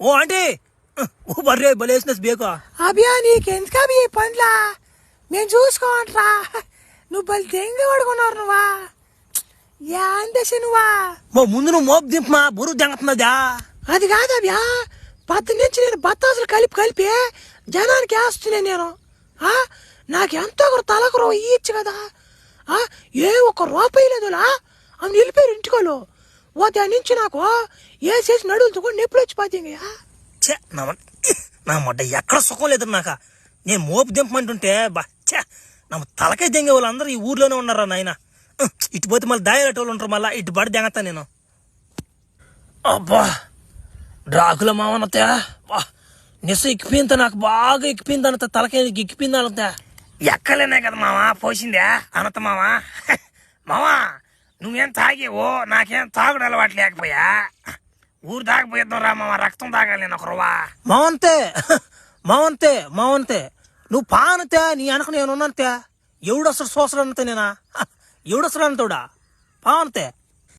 ఓ aunty ఓ బర్రే బలేసినస్ బేకా అభియా నీకెందుకు అభి పండ్లా మేము చూసుకోమంటరా నువ్వు బలి దెంగి పడుకున్నారు నువ్వా ఏందేసి నువ్వా ముందు నువ్వు మోపు దింపమా బురుగు దెంగతున్నదా అది కాదు అభియా పత్తి నుంచి నేను బత్తాసులు కలిపి జనానికి వేస్తున్నాను నేను నాకెంతో ఒకరు తలకు ఇయ్యచ్చు కదా ఏ ఒక్క రూపాయి లేదులా ఆమె వెళ్ళిపోయారు ఇంటికోళ్ళు ఓ దాని నుంచి నాకు వేసేసి నడువులతో కూడా నొప్పులు వచ్చిపోతాయి నా మొట్ట ఎక్కడ సుఖం లేదు నాక నేను మోపు దింపమంటుంటే బా నా తలకే దెంగే వాళ్ళు అందరూ ఈ ఊర్లోనే ఉన్నారా నాయన ఇటు పోతే మళ్ళీ దాయటోళ్ళు ఉంటారు మళ్ళీ ఇటు పడి దెంగతా నేను అబ్బా డ్రాకుల మావనతే బా నిస్సు ఎక్కిపోయింత నాకు బాగా ఎక్కిపోయింది అనంత తలకే ఎక్కిపోయింది అనంత ఎక్కలేనే కదా మావా పోసిందే అనంత మావా మావా నువ్వేం తాగేవో నాకేం తాగుడు అలవాటు లేకపోయా ఊరు తాగపోయిద్దాం రా మావా రక్తం తాగాలి నేను ఒకరువా మావంతే నువ్వు పానంతే నీ వెనక నేను ఉన్నంతే ఎవడొస్తాడు సోసలు అంతే నేనా ఎవడొస్తాడు అంతోడా పావంతే